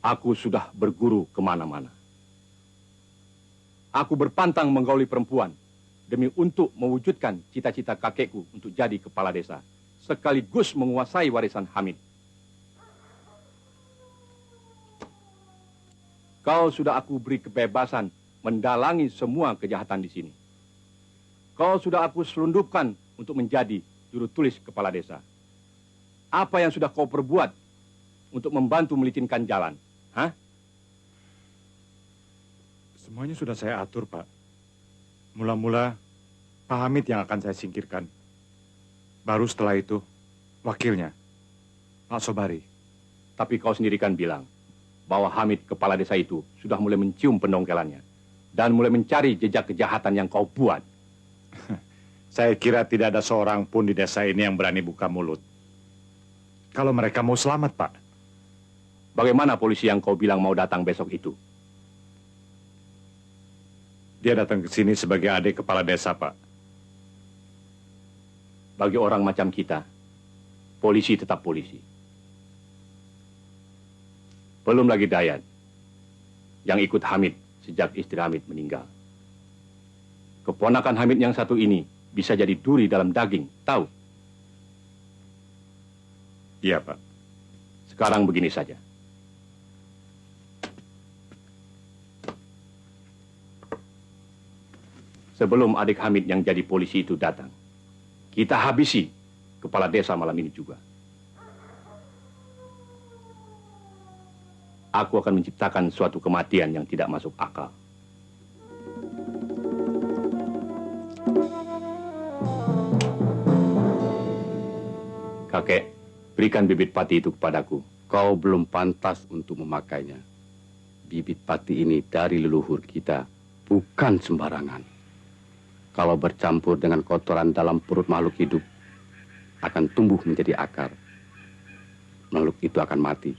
Aku sudah berguru kemana-mana. Aku berpantang menggauli perempuan demi untuk mewujudkan cita-cita kakekku untuk jadi kepala desa, sekaligus menguasai warisan Hamid. Kau sudah aku beri kebebasan mendalangi semua kejahatan di sini. Kau sudah aku selundupkan untuk menjadi juru tulis kepala desa. Apa yang sudah kau perbuat untuk membantu melicinkan jalan? Hah? Semuanya sudah saya atur, Pak. Mula-mula Pak Hamid yang akan saya singkirkan. Baru setelah itu, wakilnya, Pak Sobari. Tapi kau sendiri kan bilang bahwa Hamid, kepala desa itu, sudah mulai mencium pendongkelannya dan mulai mencari jejak kejahatan yang kau buat. Saya kira tidak ada seorang pun di desa ini yang berani buka mulut. Kalau mereka mau selamat, Pak. Bagaimana polisi yang kau bilang mau datang besok itu? Dia datang ke sini sebagai adik kepala desa, Pak. Bagi orang macam kita, polisi tetap polisi. Belum lagi Dayat yang ikut Hamid sejak istri Hamid meninggal. Keponakan Hamid yang satu ini bisa jadi duri dalam daging, tahu? Iya, Pak. Sekarang begini saja. Sebelum adik Hamid yang jadi polisi itu datang, kita habisi kepala desa malam ini juga. Aku akan menciptakan suatu kematian yang tidak masuk akal. Kakek, berikan bibit pati itu kepadaku. Kau belum pantas untuk memakainya. Bibit pati ini dari leluhur kita, bukan sembarangan. Kalau bercampur dengan kotoran dalam perut makhluk hidup, akan tumbuh menjadi akar. Makhluk itu akan mati.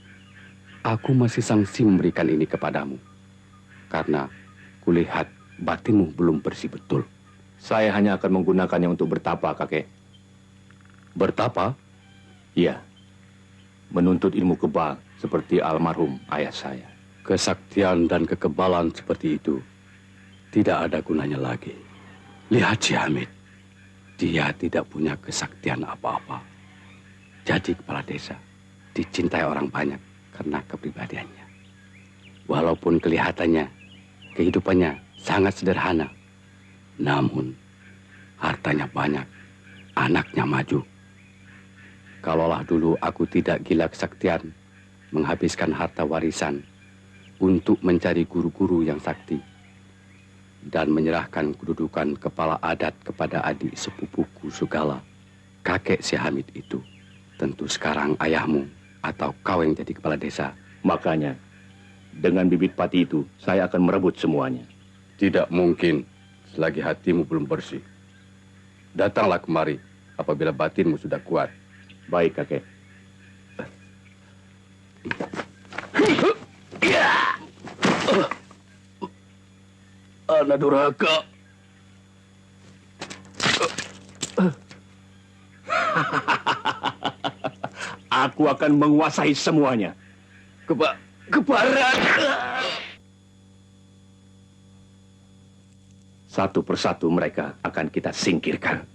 Aku masih sangsi memberikan ini kepadamu. Karena kulihat batinmu belum bersih betul. Saya hanya akan menggunakannya untuk bertapa, kakek. Bertapa? Iya. Menuntut ilmu kebal seperti almarhum ayah saya. Kesaktian dan kekebalan seperti itu tidak ada gunanya lagi. Lihat si Hamid. Dia tidak punya kesaktian apa-apa. Jadi kepala desa dicintai orang banyak karena kepribadiannya. Walaupun kelihatannya kehidupannya sangat sederhana, namun hartanya banyak, anaknya maju. Kalaulah dulu aku tidak gila kesaktian, menghabiskan harta warisan untuk mencari guru-guru yang sakti, dan menyerahkan kedudukan kepala adat kepada adik sepupuku Sugala, kakek si Hamid itu, tentu sekarang ayahmu atau kau yang jadi kepala desa. Makanya, dengan bibit pati itu, saya akan merebut semuanya. Tidak mungkin selagi hatimu belum bersih. Datanglah kemari apabila batinmu sudah kuat. Baik, kakek. Anak durhaka. Aku akan menguasai semuanya. Kebarat. Satu persatu mereka akan kita singkirkan.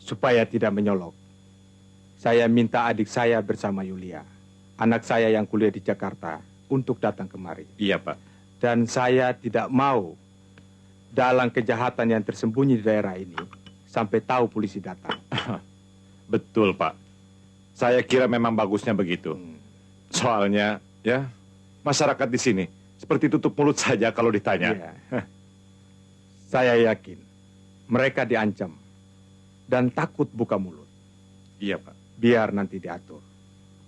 Supaya tidak menyolok, saya minta adik saya bersama Yulia, anak saya yang kuliah di Jakarta, untuk datang kemari. Iya, Pak. Dan saya tidak mau dalang kejahatan yang tersembunyi di daerah ini sampai tahu polisi datang. Betul, Pak. Saya kira memang bagusnya begitu. Soalnya, ya, masyarakat di sini seperti tutup mulut saja kalau ditanya. Iya. Saya yakin mereka diancam dan takut buka mulut. Iya, Pak. Biar nanti diatur.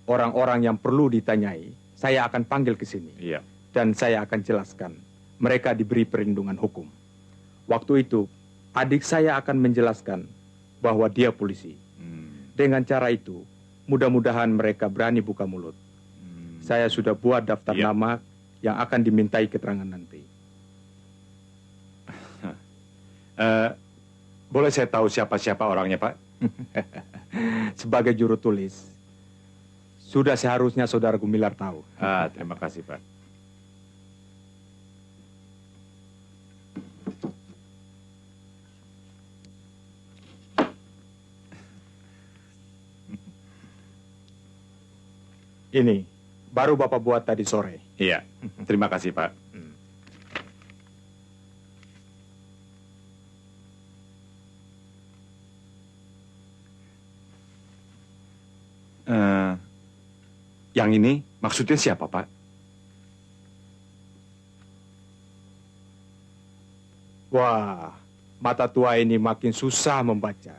Orang-orang yang perlu ditanyai, saya akan panggil ke sini. Iya. Dan saya akan jelaskan. Mereka diberi perlindungan hukum. Waktu itu, adik saya akan menjelaskan bahwa dia polisi. Dengan cara itu, mudah-mudahan mereka berani buka mulut. Saya sudah buat daftar nama yang akan dimintai keterangan nanti. Boleh saya tahu siapa-siapa orangnya, Pak? Sebagai juru tulis, sudah seharusnya Saudara Gumilar tahu. Terima kasih, Pak. Ini, baru Bapak buat tadi sore. Iya, terima kasih, Pak. Yang ini maksudnya siapa, Pak? Wah, mata tua ini makin susah membaca.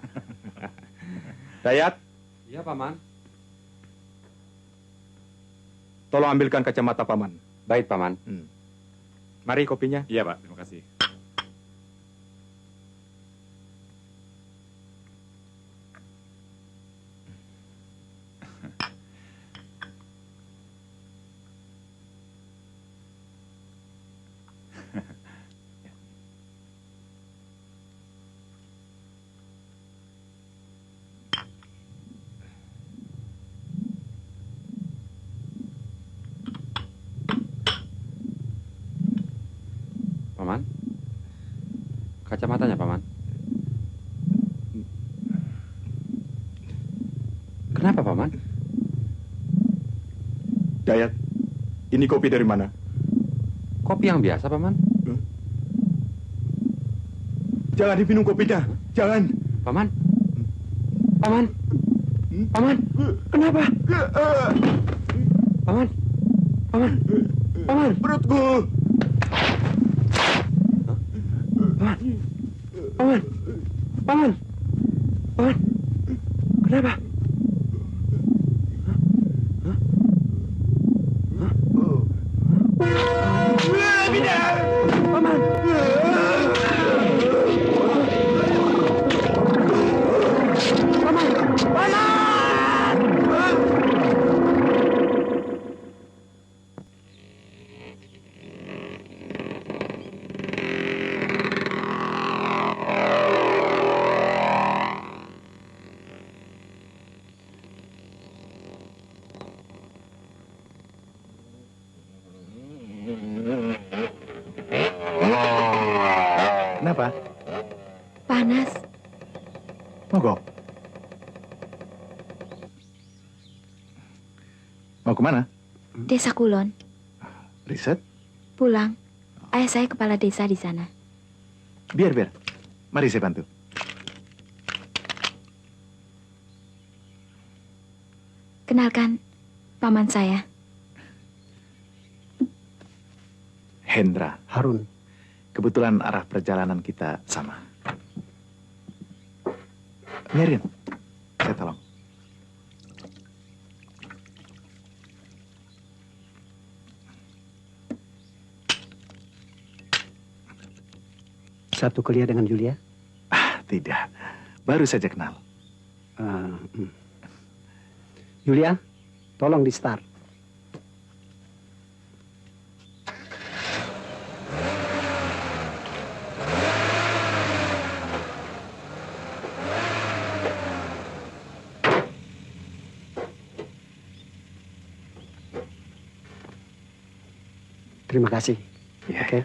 Dayat, Iya, Paman. tolong ambilkan kacamata Paman. Baik, Paman. Mari kopinya. Iya, Pak. Terima kasih. Paman. Kacamatanya, Paman. Kenapa, Paman? Dayat, ini kopi dari mana? Kopi yang biasa, Paman. Jangan diminum kopinya. Jangan. Paman. Paman. Paman. Kenapa? Paman. Paman. Paman. Perutku. Paman. Paman. Paman. Paman. Kenapa? Paman. Paman. Kenapa? Panas. Mogok. Mau kemana? Desa Kulon. Riset? Pulang. Ayah saya kepala desa di sana. Biar. Mari saya bantu. Kenalkan, paman saya. Hendra. Harun. Kebetulan arah perjalanan kita sama. Biarin, saya tolong. Satu kuliah dengan Julia? Tidak, baru saja kenal. Julia, tolong di start. Terima kasih. Ya. Oke.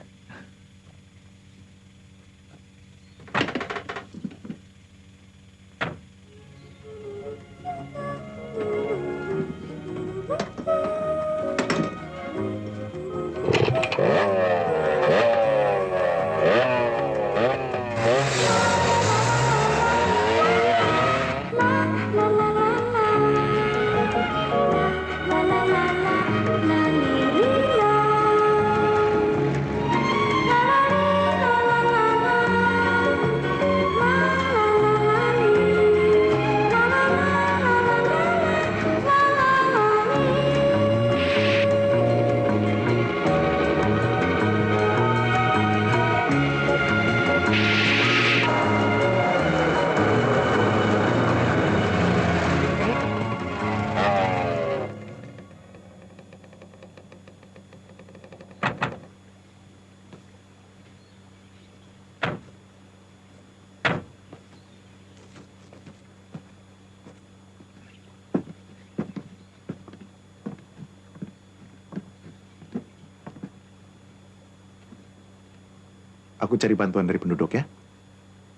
Aku cari bantuan dari penduduk ya.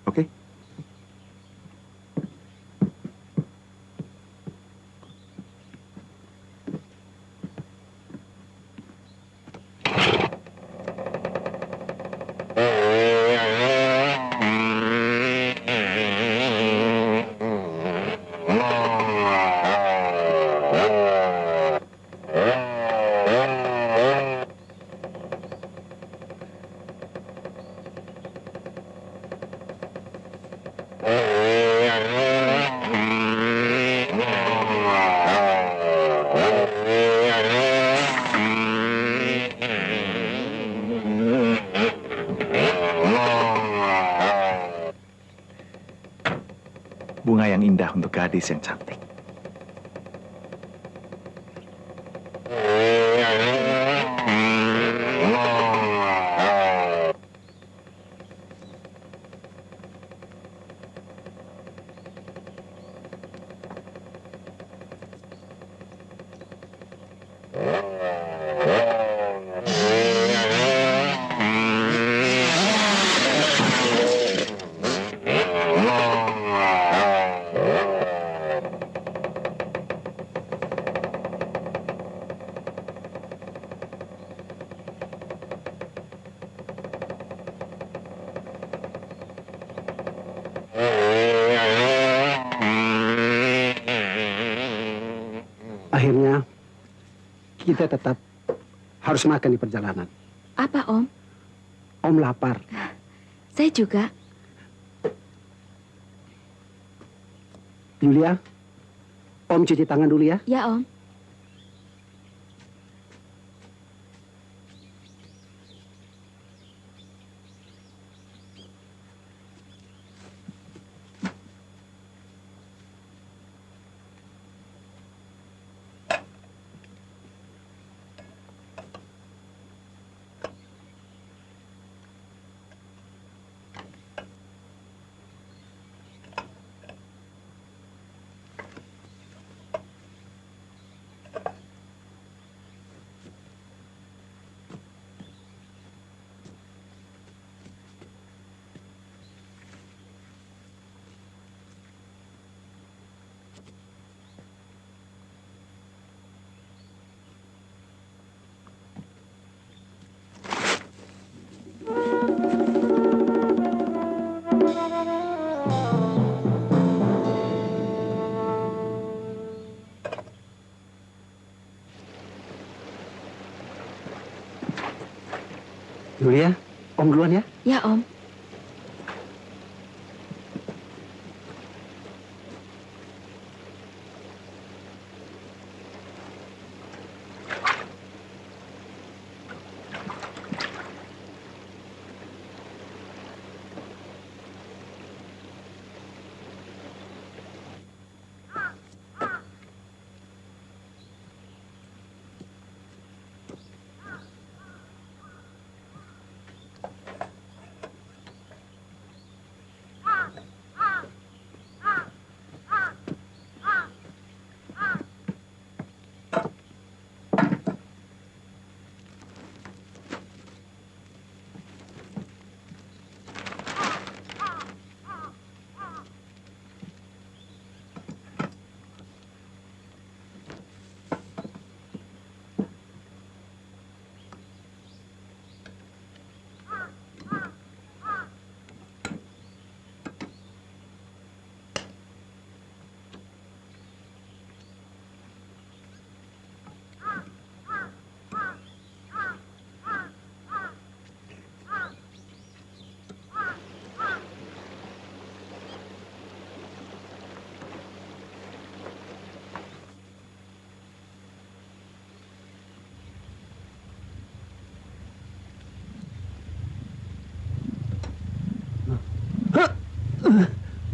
Oke? Bunga yang indah untuk gadis yang cantik. Akhirnya kita tetap harus makan di perjalanan. Apa, Om? Om lapar. Saya juga. Yulia, Om cuci tangan dulu ya. Ya, Om. Yulia, Om duluan ya. Ya, Om.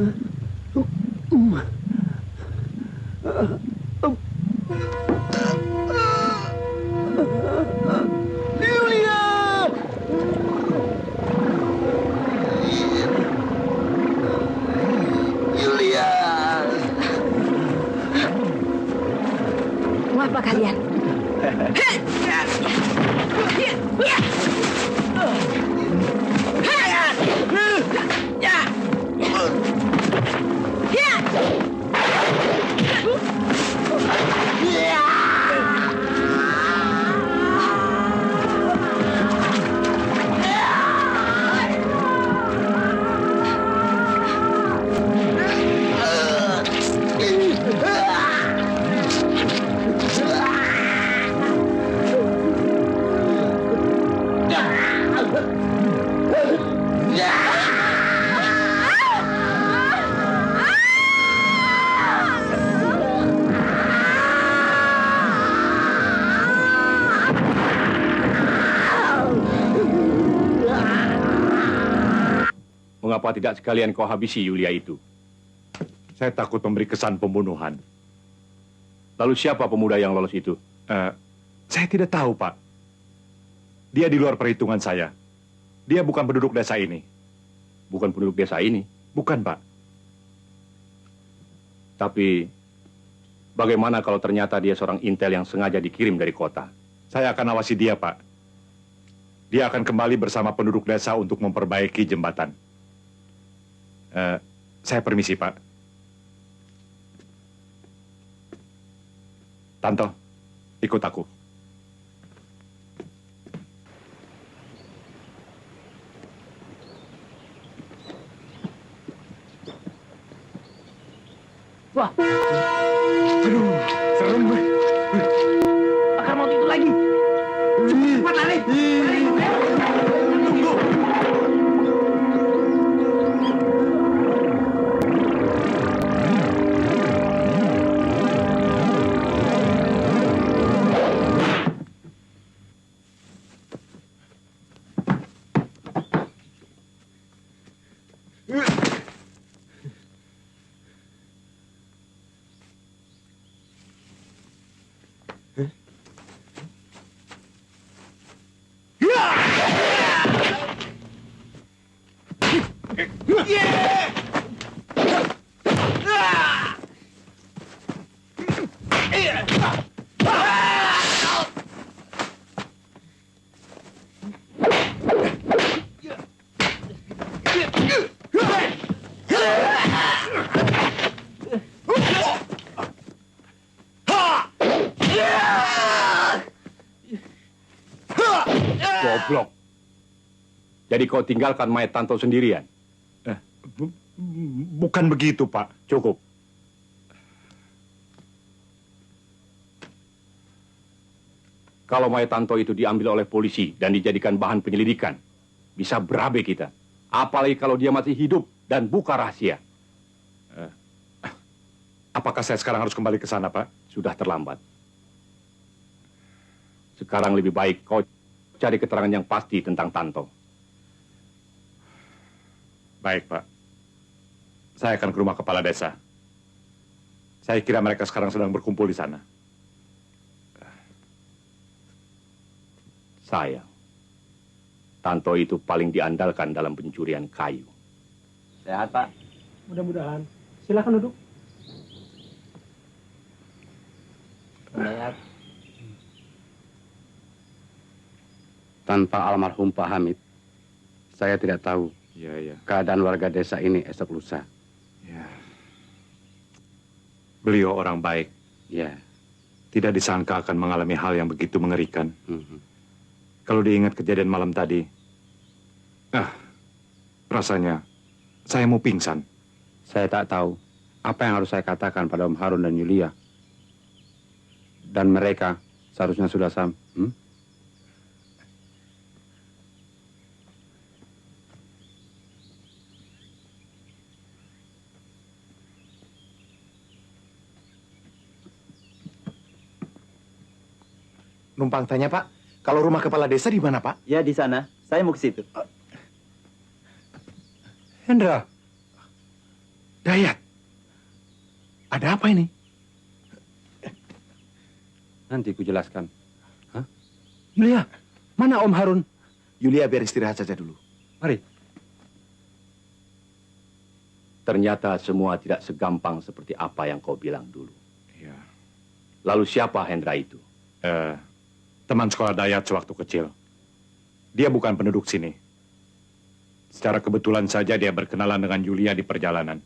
Mau apa kalian? Mengapa tidak sekalian kau habisi Yulia itu? Saya takut memberi kesan pembunuhan. Lalu siapa pemuda yang lolos itu? Saya tidak tahu, Pak. Dia di luar perhitungan saya. Dia bukan penduduk desa ini. Bukan penduduk desa ini. Bukan, Pak. Tapi bagaimana kalau ternyata dia seorang intel yang sengaja dikirim dari kota? Saya akan awasi dia, Pak. Dia akan kembali bersama penduduk desa untuk memperbaiki jembatan. Saya permisi, Pak. Tanto, ikut aku. Wah. Aduh, serem. Akar mau itu lagi. Cepat lari. Tunggu. Goblok. Jadi kau tinggalkan mayat Tanto sendirian? Bukan begitu, Pak. Cukup. Kalau mayat Tanto itu diambil oleh polisi dan dijadikan bahan penyelidikan, bisa berabe kita. Apalagi kalau dia masih hidup dan buka rahasia. Apakah saya sekarang harus kembali ke sana, Pak? Sudah terlambat. Sekarang lebih baik kau cari keterangan yang pasti tentang Tanto. Baik, Pak. Saya akan ke rumah kepala desa. Saya kira mereka sekarang sedang berkumpul di sana. Sayang. Tanto itu paling diandalkan dalam pencurian kayu. Sehat, Pak. Mudah-mudahan. Silakan duduk. Sehat. Tanpa almarhum Pak Hamid, saya tidak tahu Iya. keadaan warga desa ini esok lusa. Ya. Beliau orang baik. Ya. Tidak disangka akan mengalami hal yang begitu mengerikan. Mhm. Kalau diingat kejadian malam tadi, rasanya saya mau pingsan. Saya tak tahu apa yang harus saya katakan pada Om Harun dan Yulia. Dan mereka seharusnya sudah Numpang tanya, Pak. Kalau rumah kepala desa di mana, Pak? Ya, di sana. Saya mau ke situ. Hendra, Dayat, ada apa ini? Nanti ku jelaskan. Yulia, mana Om Harun? Yulia biar istirahat saja dulu. Mari. Ternyata semua tidak segampang seperti apa yang kau bilang dulu. Iya. Lalu siapa Hendra itu? Teman sekolah Dayat sewaktu kecil. Dia bukan penduduk sini. Secara kebetulan saja dia berkenalan dengan Yulia di perjalanan.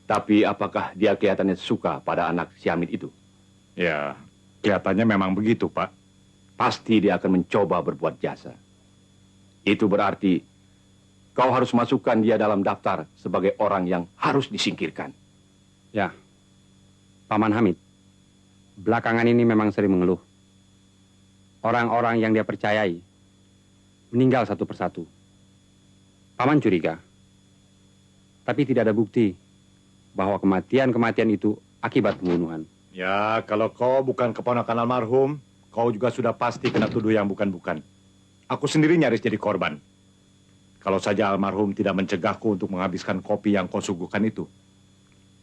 Tapi apakah dia kelihatannya suka pada anak si Hamid itu? Ya, kelihatannya memang begitu, Pak. Pasti dia akan mencoba berbuat jasa. Itu berarti kau harus masukkan dia dalam daftar sebagai orang yang harus disingkirkan. Ya, Paman Hamid, belakangan ini memang sering mengeluh. Orang-orang yang dia percayai meninggal satu persatu. Paman curiga, tapi tidak ada bukti bahwa kematian-kematian itu akibat pembunuhan. Ya, kalau kau bukan keponakan almarhum, kau juga sudah pasti kena tuduh yang bukan-bukan. Aku sendiri nyaris jadi korban. Kalau saja almarhum tidak mencegahku untuk menghabiskan kopi yang kau suguhkan itu.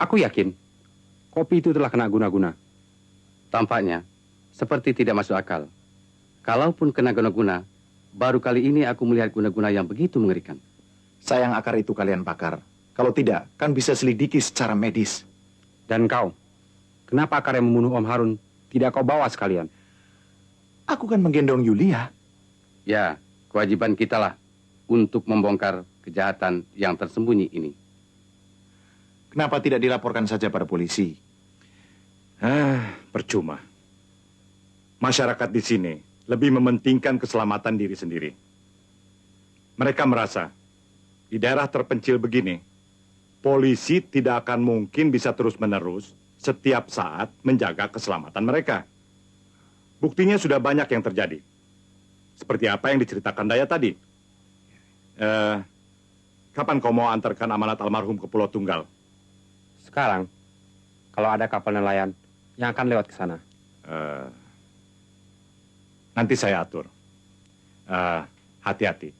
Aku yakin kopi itu telah kena guna-guna. Tampaknya seperti tidak masuk akal. Kalaupun kena guna-guna, baru kali ini aku melihat guna-guna yang begitu mengerikan. Sayang akar itu kalian bakar. Kalau tidak, kan bisa selidiki secara medis. Dan kau, kenapa akar yang membunuh Om Harun tidak kau bawa sekalian? Aku kan menggendong Yulia. Ya, kewajiban kita lah untuk membongkar kejahatan yang tersembunyi ini. Kenapa tidak dilaporkan saja pada polisi? Percuma. Masyarakat di sini lebih mementingkan keselamatan diri sendiri. Mereka merasa di daerah terpencil begini, polisi tidak akan mungkin bisa terus-menerus setiap saat menjaga keselamatan mereka. Buktinya sudah banyak yang terjadi. Seperti apa yang diceritakan Daya tadi. Kapan kau mau antarkan amanat almarhum ke Pulau Tunggal? Sekarang, kalau ada kapal nelayan yang akan lewat ke sana. Nanti saya atur. Hati-hati.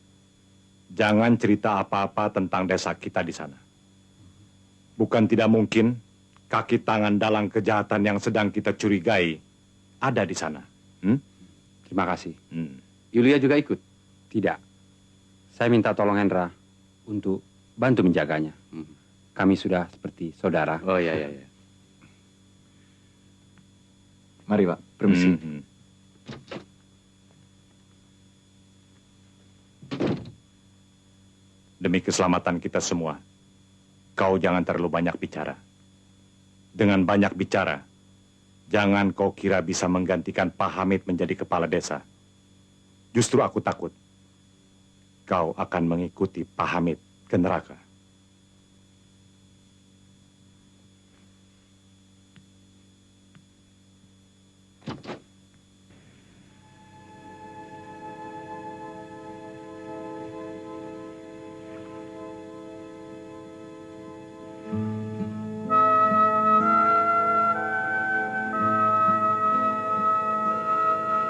Jangan cerita apa-apa tentang desa kita di sana. Bukan tidak mungkin kaki tangan dalang kejahatan yang sedang kita curigai ada di sana. Terima kasih. Yulia juga ikut? Tidak. Saya minta tolong Hendra untuk bantu menjaganya. Kami sudah seperti saudara. Oh iya. Mari Pak, permisi. Demi keselamatan kita semua, kau jangan terlalu banyak bicara. Dengan banyak bicara, jangan kau kira bisa menggantikan Pak Hamid menjadi kepala desa. Justru aku takut kau akan mengikuti Pak Hamid ke neraka.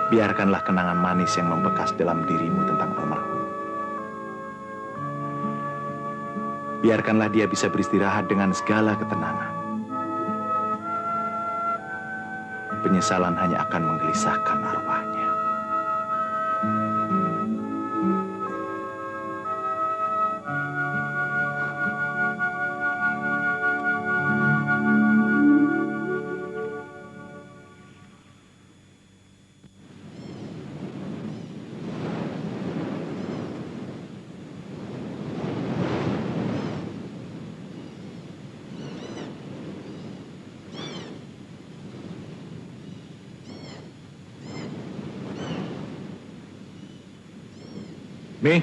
Biarkanlah kenangan manis yang membekas dalam dirimu tentang almarhum. Biarkanlah dia bisa beristirahat dengan segala ketenangan. Penyesalan hanya akan menggelisahkan arwahnya. Mi?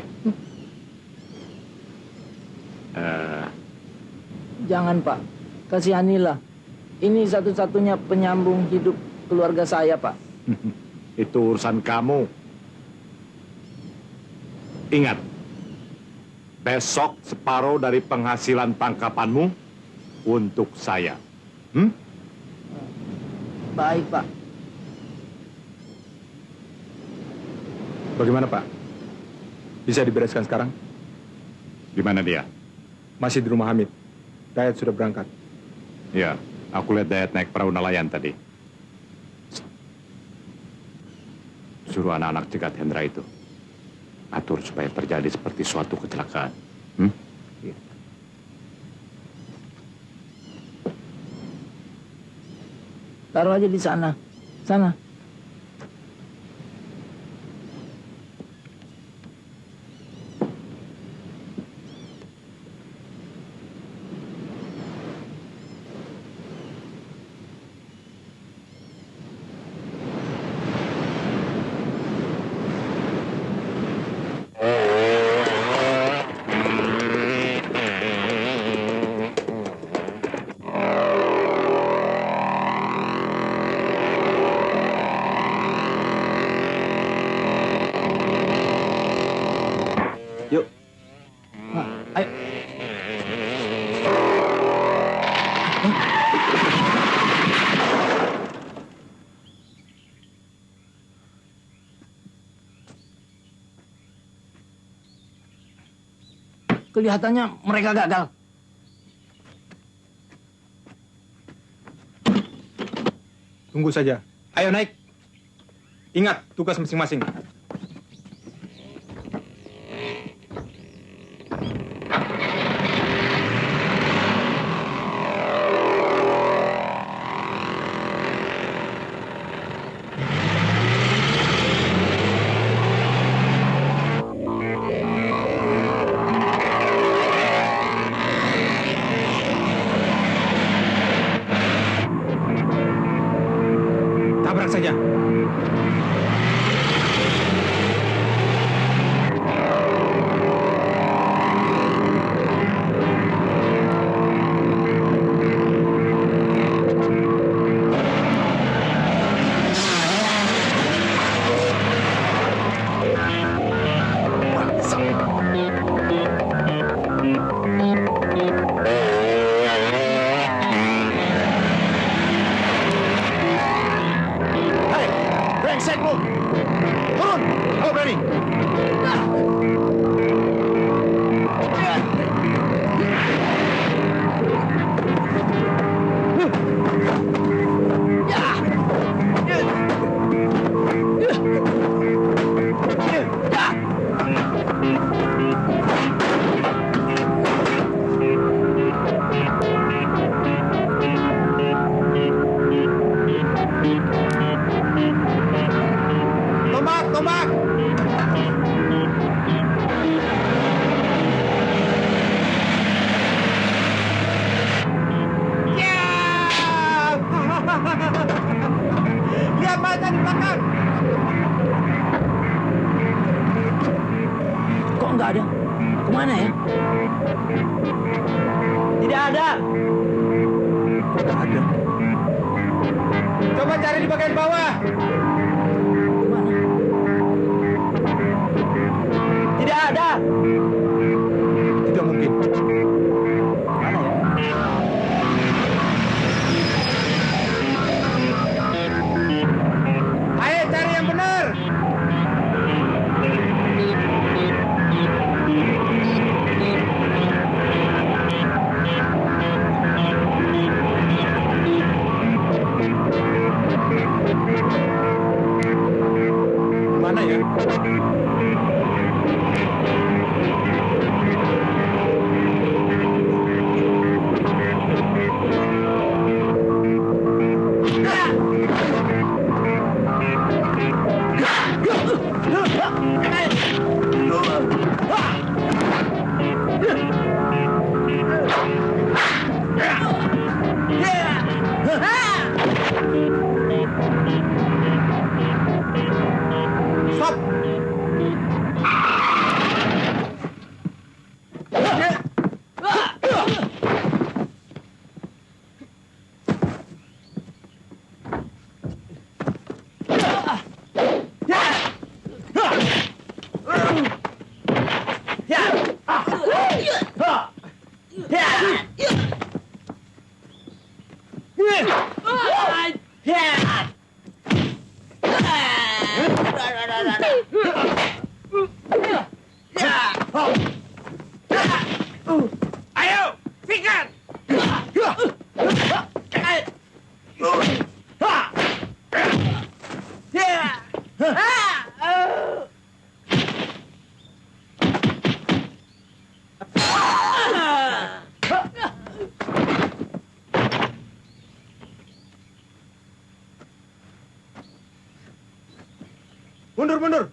Jangan, Pak. Kasihanilah. Ini satu-satunya penyambung hidup keluarga saya, Pak. Itu urusan kamu. Ingat, besok separuh dari penghasilan tangkapanmu untuk saya. Baik, Pak. Bagaimana Pak? Bisa dibereskan sekarang? Di mana dia? Masih di rumah Hamid. Dayat sudah berangkat. Ya, aku lihat Dayat naik perahu nelayan tadi. Suruh anak-anak cegat Hendra itu. Atur supaya terjadi seperti suatu kecelakaan. Taruh aja di sana. Sana. Yuk. Ayo. Kelihatannya mereka gagal. Tunggu saja. Ayo naik. Ingat tugas masing-masing. Tabrak saja. Brengsek lu! Turun! Kalau berani! Tombak! Tombak! Lihat mata di belakang! Kok nggak ada? Kemana ya? Tidak ada. Nggak ada. Coba cari di bagian bawah! Kemana? Tidak ada. Tidak mungkin. Kemana ya? Ayo cari yang benar! Mundur, mundur.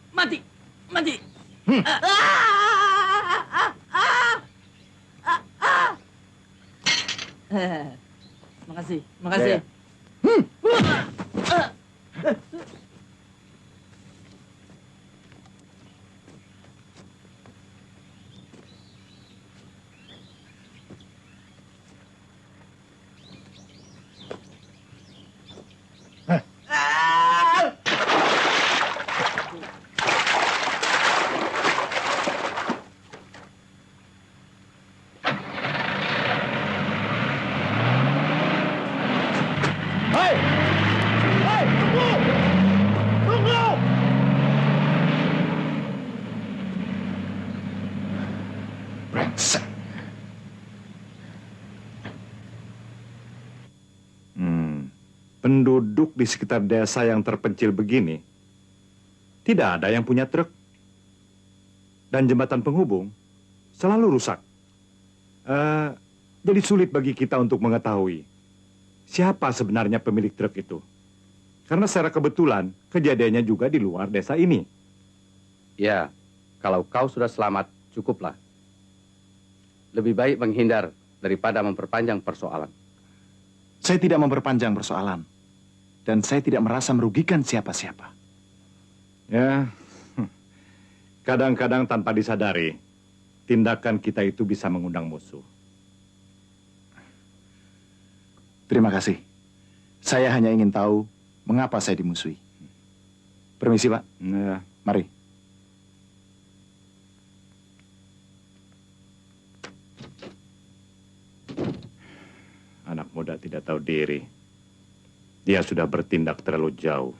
Mati, mati. Makasih, makasih. Ya, Brengsek. Penduduk di sekitar desa yang terpencil begini, tidak ada yang punya truk. Dan jembatan penghubung selalu rusak. Jadi sulit bagi kita untuk mengetahui siapa sebenarnya pemilik truk itu. Karena secara kebetulan, kejadiannya juga di luar desa ini. Ya, kalau kau sudah selamat, cukuplah. Lebih baik menghindar daripada memperpanjang persoalan. Saya tidak memperpanjang persoalan. Dan saya tidak merasa merugikan siapa-siapa. Ya, kadang-kadang tanpa disadari, tindakan kita itu bisa mengundang musuh. Terima kasih. Saya hanya ingin tahu mengapa saya dimusuhi. Permisi, Pak. Ya. Mari. Anak muda tidak tahu diri. Dia sudah bertindak terlalu jauh.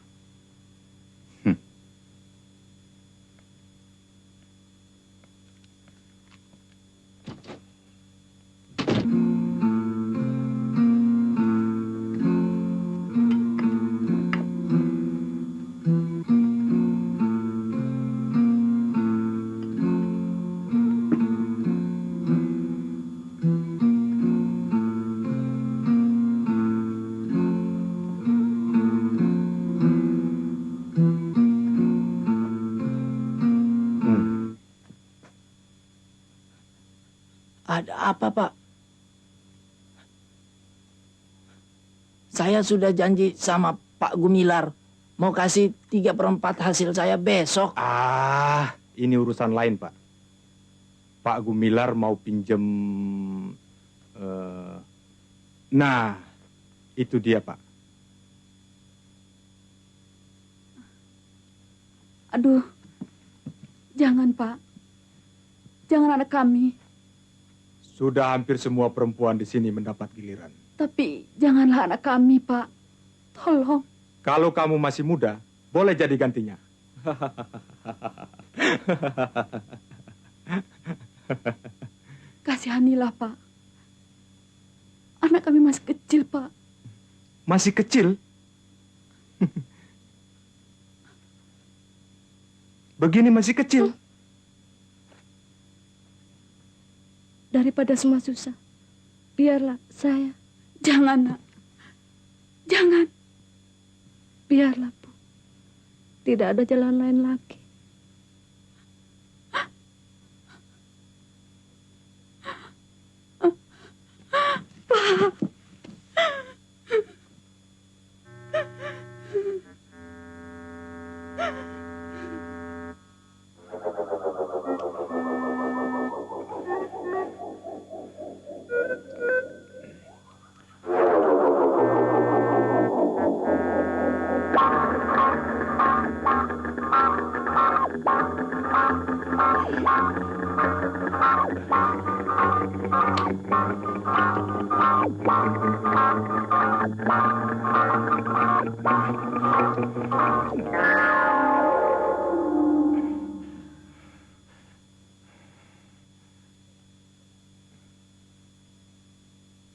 Ada apa, Pak? Saya sudah janji sama Pak Gumilar. Mau kasih 3/4 hasil saya besok. Ini urusan lain, Pak. Pak Gumilar mau pinjem... Nah, itu dia, Pak. Aduh, jangan, Pak. Jangan anak kami. Sudah hampir semua perempuan di sini mendapat giliran. Tapi janganlah anak kami, Pak. Tolong. Kalau kamu masih muda, boleh jadi gantinya. Kasihanilah, Pak. Anak kami masih kecil, Pak. Masih kecil? Begini masih kecil? Daripada semua susah, biarlah saya. Jangan, Nak. Jangan. Biarlah, Bu. Tidak ada jalan lain lagi. Pak.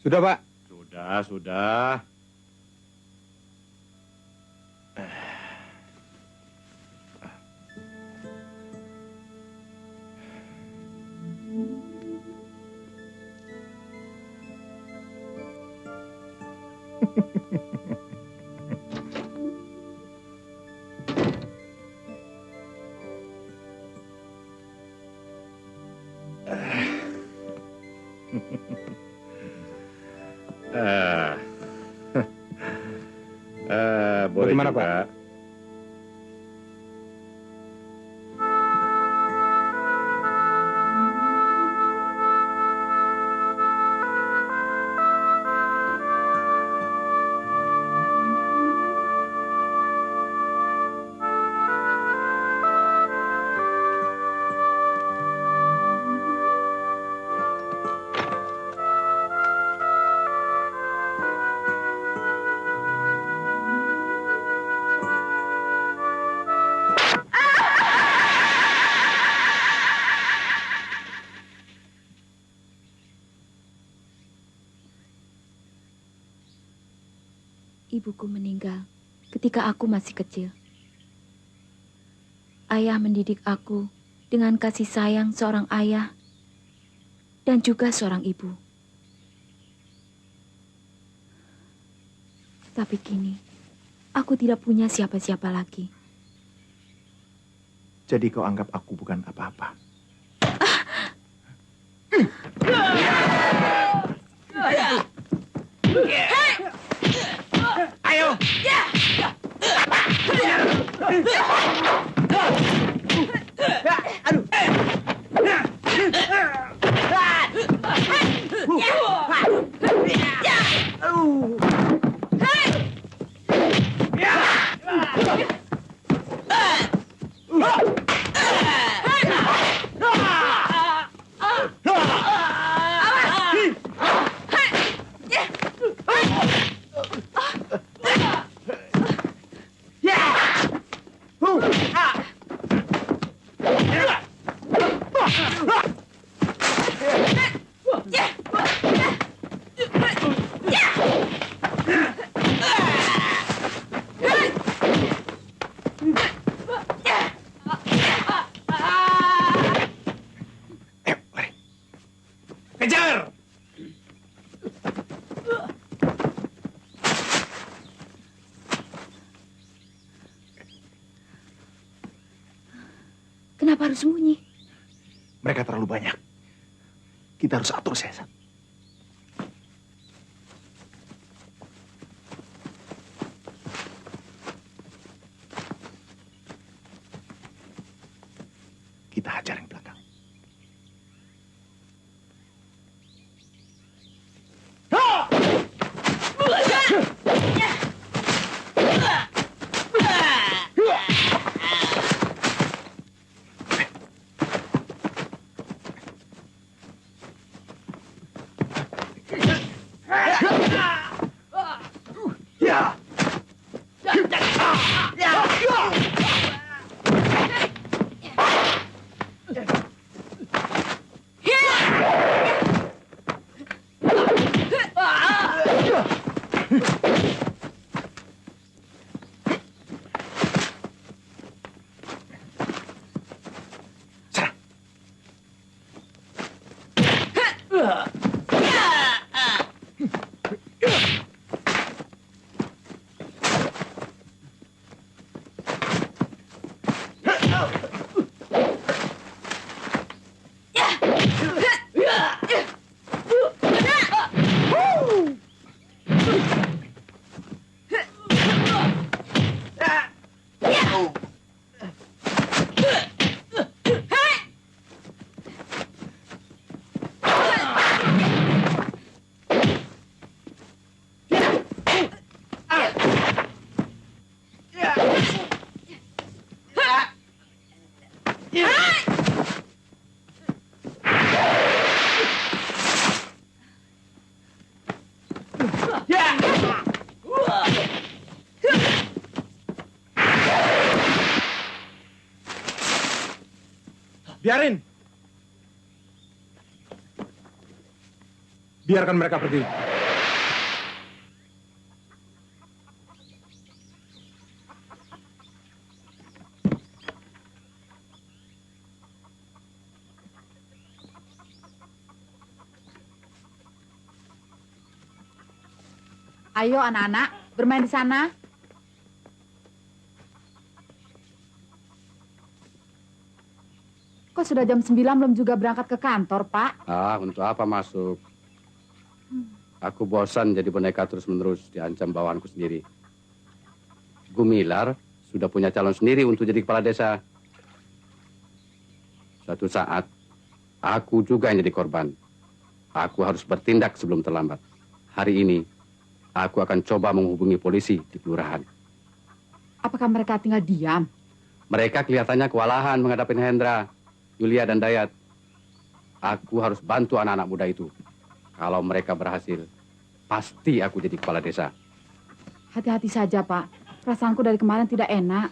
Sudah, Pak. Sudah. Boleh Bagaimana, juga. Pak? Ibuku meninggal ketika aku masih kecil. Ayah mendidik aku dengan kasih sayang seorang ayah dan juga seorang ibu. Tapi kini, aku tidak punya siapa-siapa lagi. Jadi kau anggap aku bukan apa-apa. Ayo. Kejar! Kenapa harus sembunyi? Mereka terlalu banyak. Kita harus atur siasat. Kita hajar yang belakang. Biarin. Biarkan mereka pergi. Ayo anak-anak, bermain di sana. Kok sudah jam 9 belum juga berangkat ke kantor, Pak? Ah, untuk apa masuk? Aku bosan jadi boneka terus-menerus diancam bawahanku sendiri. Gumilar sudah punya calon sendiri untuk jadi kepala desa. Suatu saat, aku juga yang jadi korban. Aku harus bertindak sebelum terlambat. Hari ini, aku akan coba menghubungi polisi di kelurahan. Apakah mereka tinggal diam? Mereka kelihatannya kewalahan menghadapi Hendra, Yulia, dan Dayat. Aku harus bantu anak-anak muda itu. Kalau mereka berhasil, pasti aku jadi kepala desa. Hati-hati saja, Pak. Perasaanku dari kemarin tidak enak.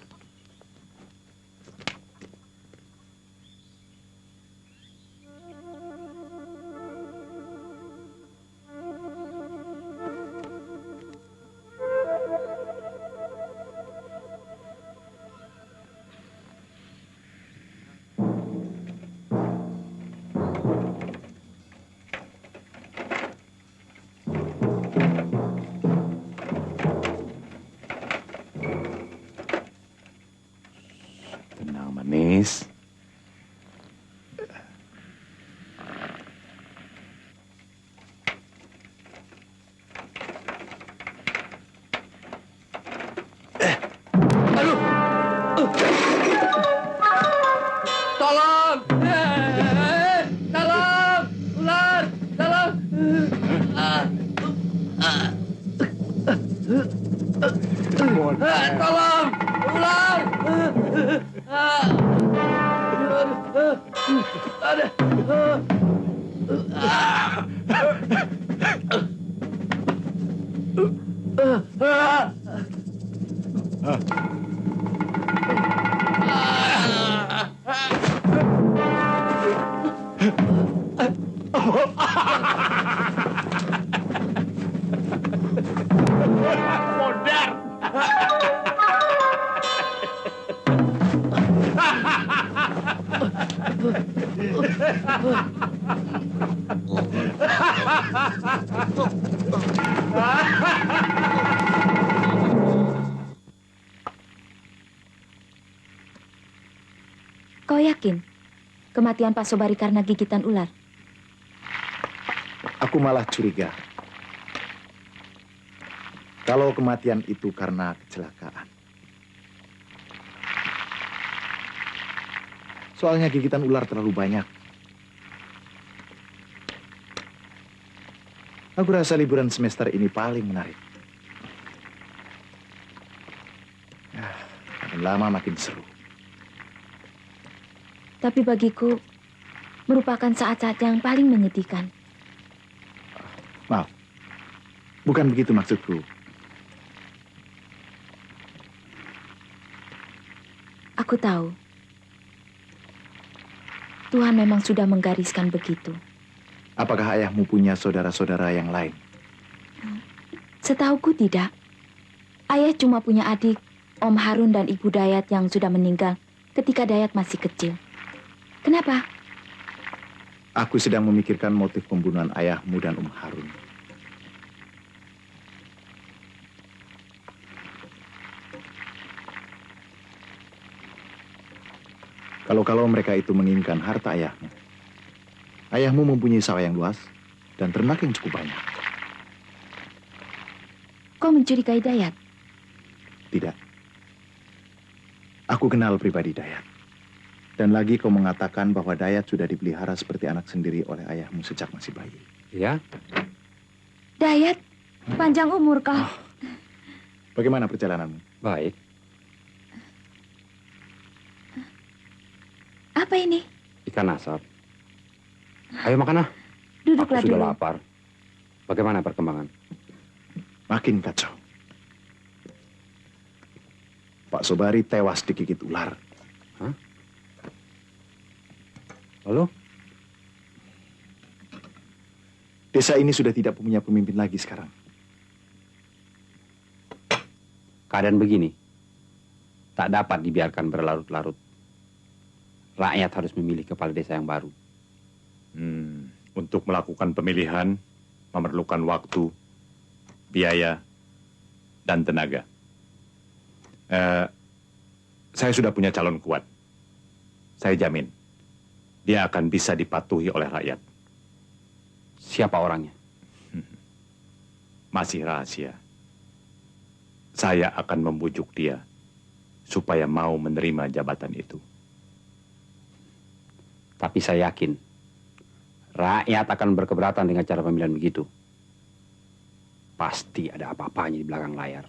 Tenang, manis. Tolong! Tolong! Ular! Tolong! Tolong! Ular! Kau yakin kematian Pak Sobari karena gigitan ular? Aku malah curiga. Kalau kematian itu karena kecelakaan. Soalnya gigitan ular terlalu banyak. Aku rasa liburan semester ini paling menarik. Makin lama makin seru. Tapi bagiku merupakan saat-saat yang paling menyedihkan. Maaf, bukan begitu maksudku. Aku tahu. Tuhan memang sudah menggariskan begitu. Apakah ayahmu punya saudara-saudara yang lain? Setauku tidak. Ayah cuma punya adik, Om Harun dan Ibu Dayat yang sudah meninggal ketika Dayat masih kecil. Kenapa? Aku sedang memikirkan motif pembunuhan ayahmu dan Om Harun. Kalau mereka itu menginginkan harta ayahmu. Ayahmu mempunyai sawah yang luas dan ternak yang cukup banyak. Kau mencurigai Dayat? Tidak. Aku kenal pribadi Dayat. Dan lagi kau mengatakan bahwa Dayat sudah dipelihara seperti anak sendiri oleh ayahmu sejak masih bayi. Ya? Dayat, panjang umur kau. Bagaimana perjalananmu? Baik. Apa ini? Ikan asap. Ayo makan ah. Duduklah Aku sudah dulu. lapar. Bagaimana perkembangan? Makin kacau. Pak Sobari tewas digigit ular. Hah? Lalu? Desa ini sudah tidak punya pemimpin lagi sekarang. Keadaan begini tak dapat dibiarkan berlarut-larut. Rakyat harus memilih kepala desa yang baru. Untuk melakukan pemilihan memerlukan waktu, biaya, dan tenaga. Saya sudah punya calon kuat. Saya jamin, dia akan bisa dipatuhi oleh rakyat. Siapa orangnya? Masih rahasia. Saya akan membujuk dia supaya mau menerima jabatan itu. Tapi saya yakin rakyat akan berkeberatan dengan cara pemilihan begitu. Pasti ada apa-apanya di belakang layar.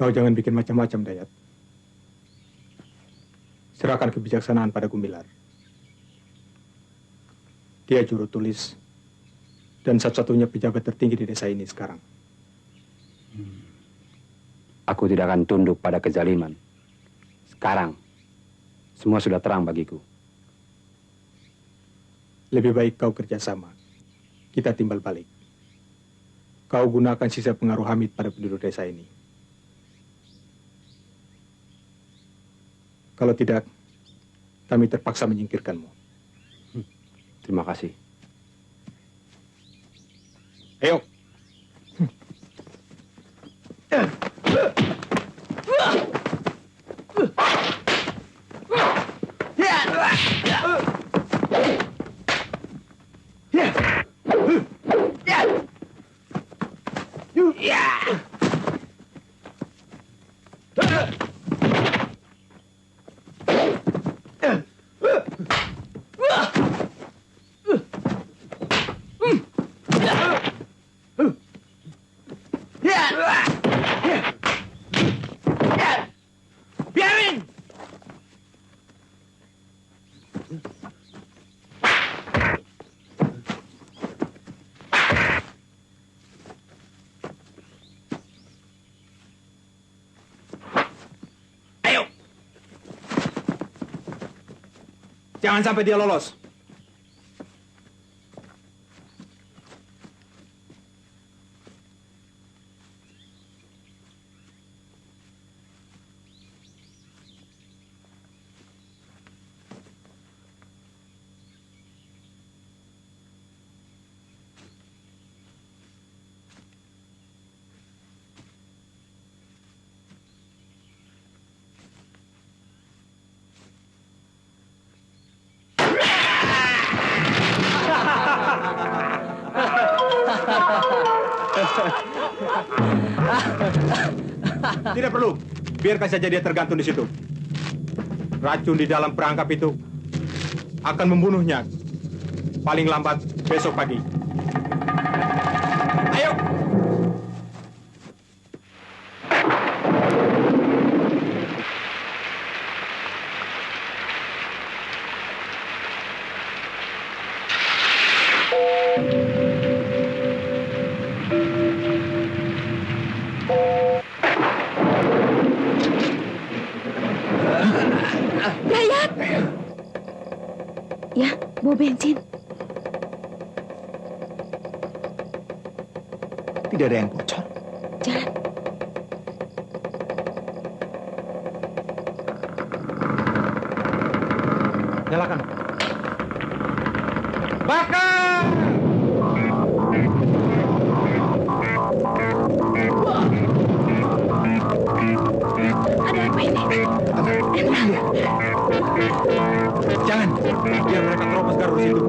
Kau jangan bikin macam-macam, Dayat. Serahkan kebijaksanaan pada Gumilar. Dia juru tulis dan satu-satunya pejabat tertinggi di desa ini sekarang. Aku tidak akan tunduk pada kezaliman. Sekarang, semua sudah terang bagiku. Lebih baik kau kerjasama. Kita timbal balik. Kau gunakan sisa pengaruh Hamid pada penduduk desa ini. Kalau tidak, kami terpaksa menyingkirkanmu. Terima kasih. Ayo. Jangan sampai dia lolos. Tidak perlu. Biarkan saja dia tergantung di situ. Racun di dalam perangkap itu akan membunuhnya paling lambat besok pagi. Ayo. Dayat! Ya, bawa bensin. Tidak ada yang bocor. Jalan. Nyalakan. Bakar! Ada apa ini? Jangan, biar mereka terobos gardu situ.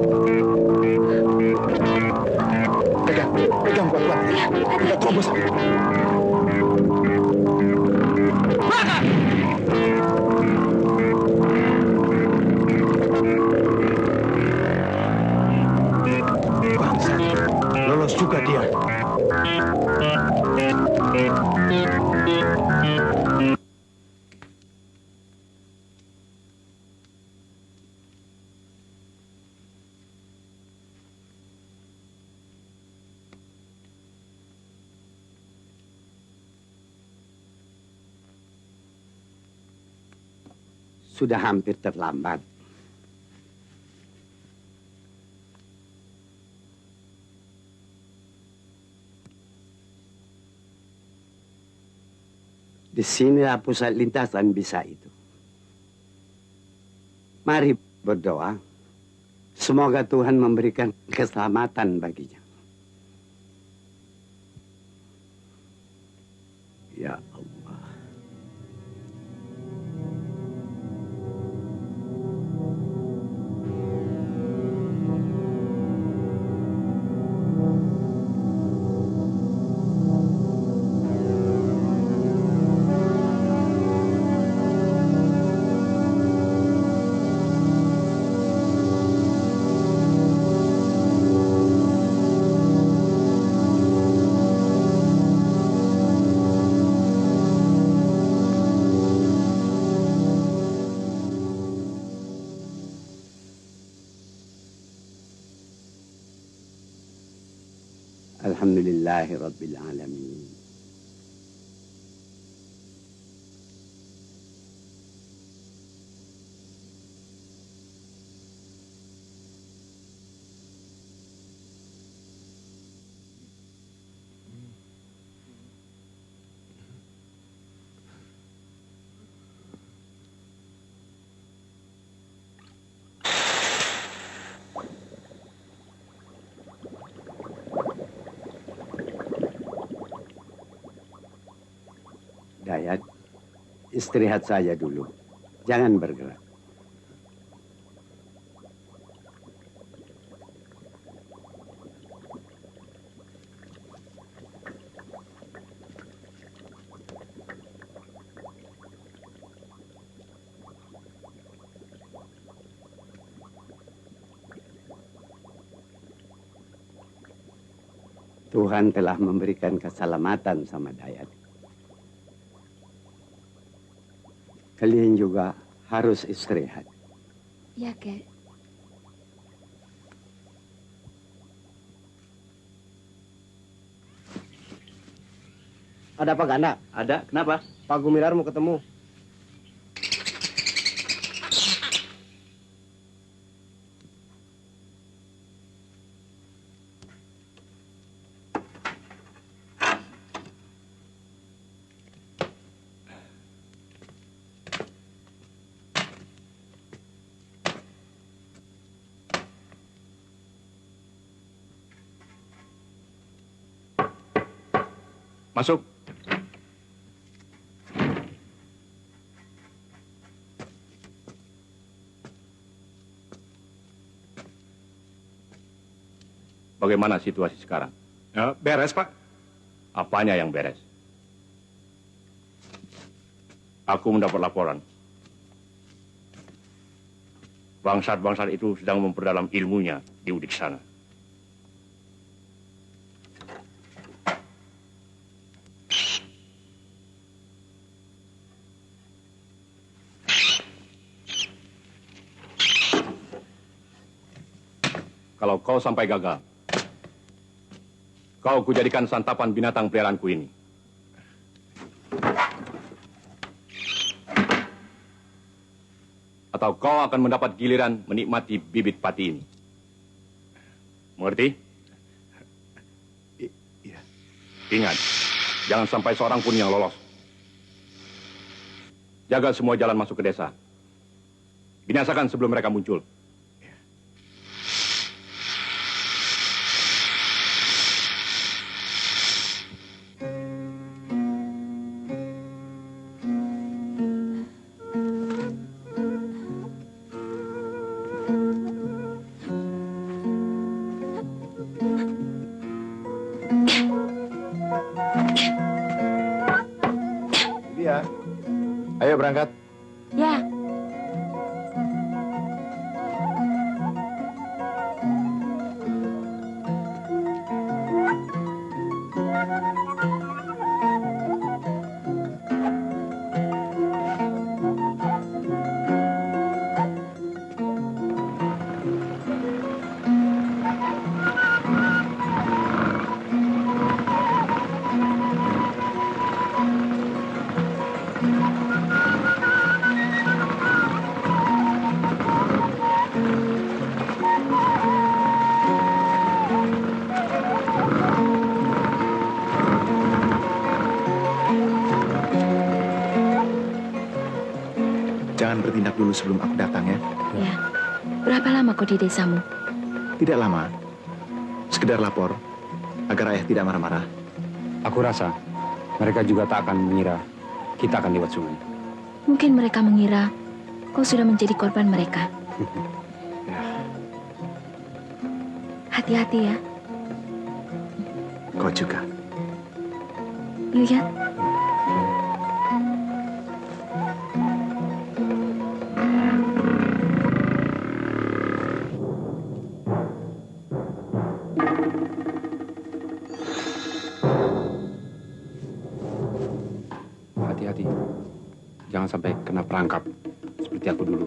Pegang kuat-kuat. Kita terobos. Bangsa, lolos juga dia. Sudah hampir terlambat. Di sinilah pusat lintasan bisa itu. Mari berdoa. Semoga Tuhan memberikan keselamatan baginya. Ya Allah. Alhamdulillahi Rabbil Alamin. Dayat, istirahat saja dulu. Jangan bergerak. Tuhan telah memberikan keselamatan sama Dayat. Kalian juga harus istirahat. Ya, Kek. Ada apa, Ganda? Ada. Kenapa? Pak Gumilar mau ketemu. Masuk. Bagaimana situasi sekarang? Ya, beres, Pak. Apanya yang beres? Aku mendapat laporan. Bangsat-bangsat itu sedang memperdalam ilmunya di Udik sana. Kalau kau sampai gagal, kau kujadikan santapan binatang peliharaanku ini. Atau kau akan mendapat giliran menikmati bibit pati ini. Mengerti? Iya. Ingat, jangan sampai seorang pun yang lolos. Jaga semua jalan masuk ke desa. Binasakan sebelum mereka muncul. Dia. Ayo berangkat. Ya. sejenak dulu sebelum aku datang ya. Ya. Berapa lama kau di desamu? Tidak lama. Sekedar lapor agar ayah tidak marah-marah. Aku rasa mereka juga tak akan mengira kita akan lewat sungai. Mungkin mereka mengira kau sudah menjadi korban mereka. Hati-hati ya. Kau juga. Lihat. Hati-hati. Jangan sampai kena perangkap seperti aku dulu.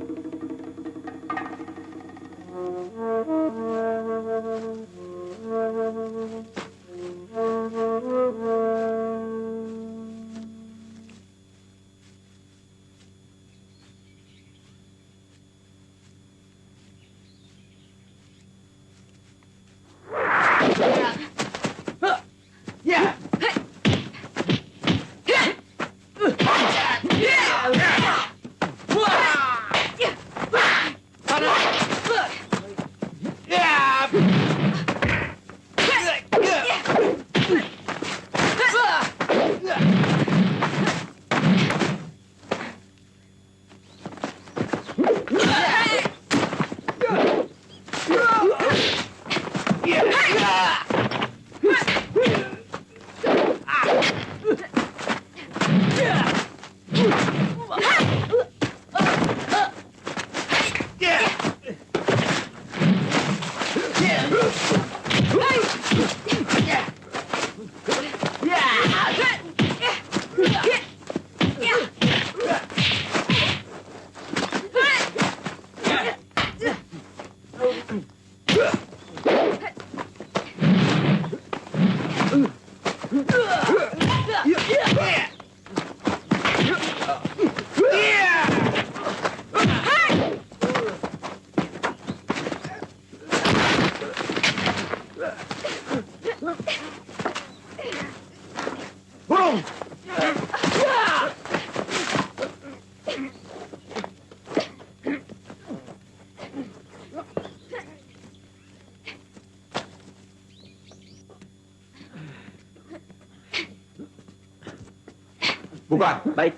Bukan. Baik.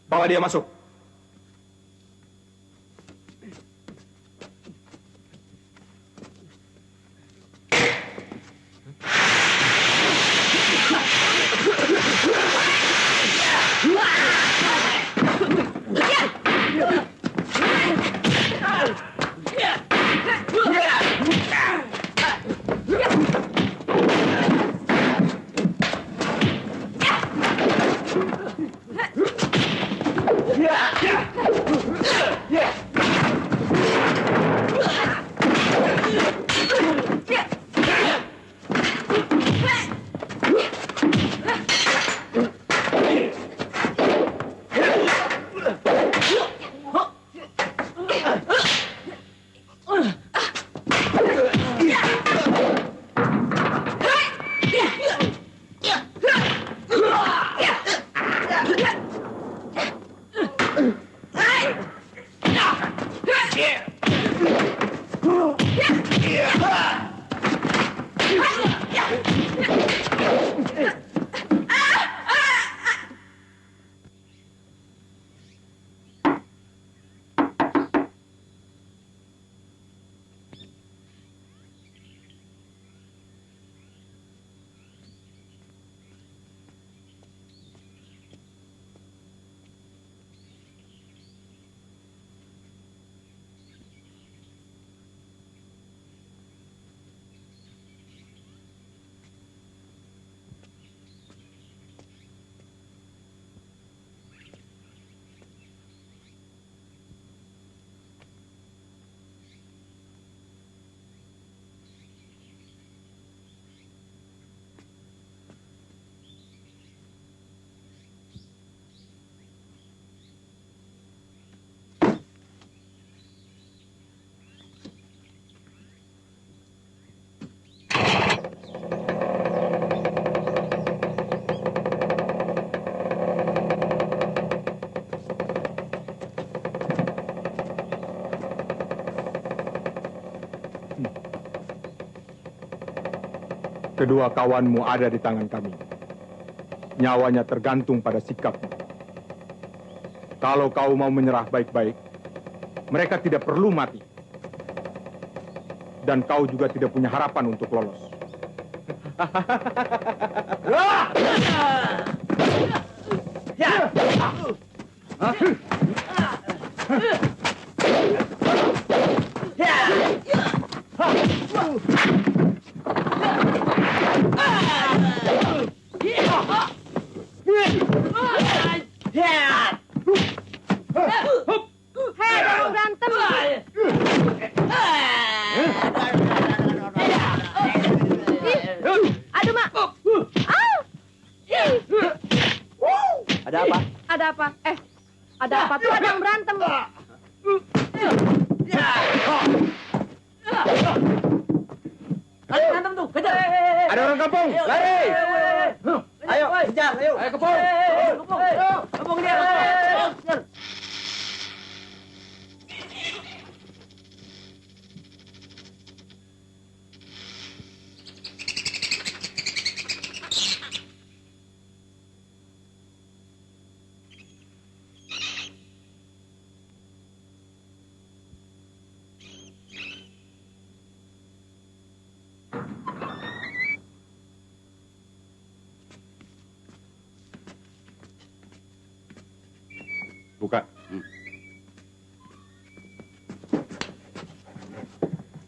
Bawa dia masuk. Yeah! Kedua kawanmu ada di tangan kami. Nyawanya tergantung pada sikapmu. Kalau kau mau menyerah baik-baik, mereka tidak perlu mati. Dan kau juga tidak punya harapan untuk lolos. Ada apa? Ada apa? Ada apa tuh? Ada yang berantem. Ada berantem tuh, kejar. Ada orang kampung, lari! Ayo, kejar, ayo. Ayo, kepung! Kepung dia. Kejar. Buka.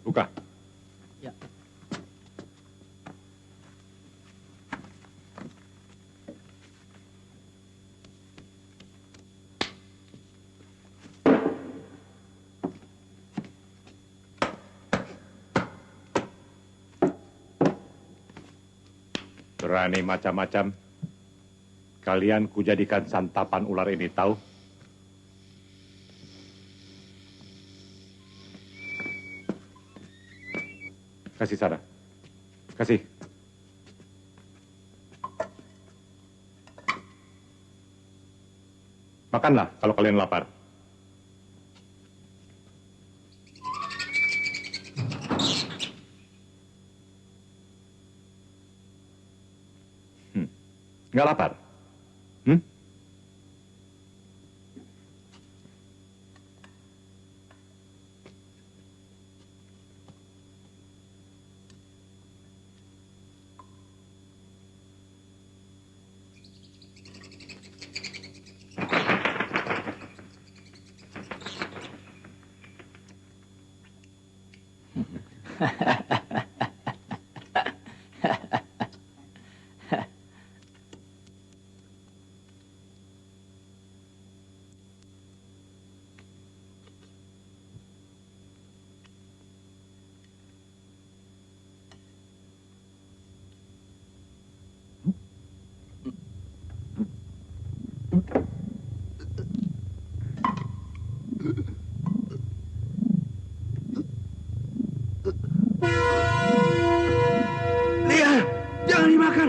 Buka. Ya. Berani macam-macam. Kalian kujadikan santapan ular ini, tahu? Kasih sana. Kasih. Makanlah kalau kalian lapar. Nggak lapar? Lihat, jangan dimakan.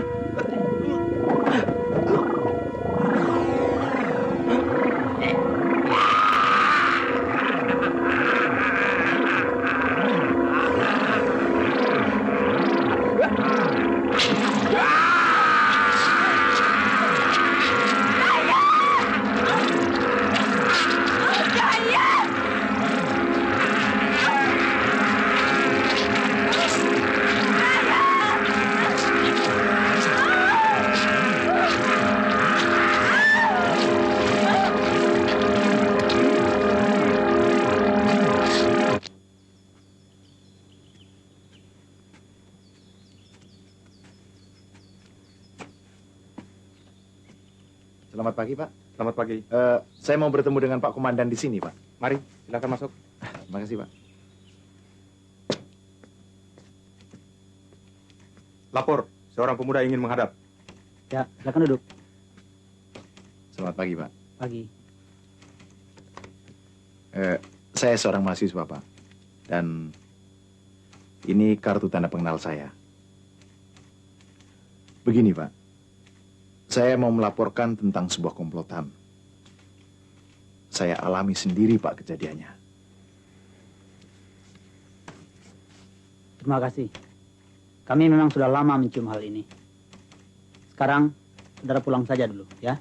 Selamat pagi, Pak. Selamat pagi. Saya mau bertemu dengan Pak Komandan di sini, Pak. Mari, silakan masuk. Terima kasih, Pak. Lapor, seorang pemuda ingin menghadap. Ya, silakan duduk. Selamat pagi, Pak. Pagi. Saya seorang mahasiswa, Pak. Dan ini kartu tanda pengenal saya. Begini, Pak. Saya mau melaporkan tentang sebuah komplotan. Saya alami sendiri, Pak, kejadiannya. Terima kasih. Kami memang sudah lama mencium hal ini. Sekarang, saudara pulang saja dulu, ya.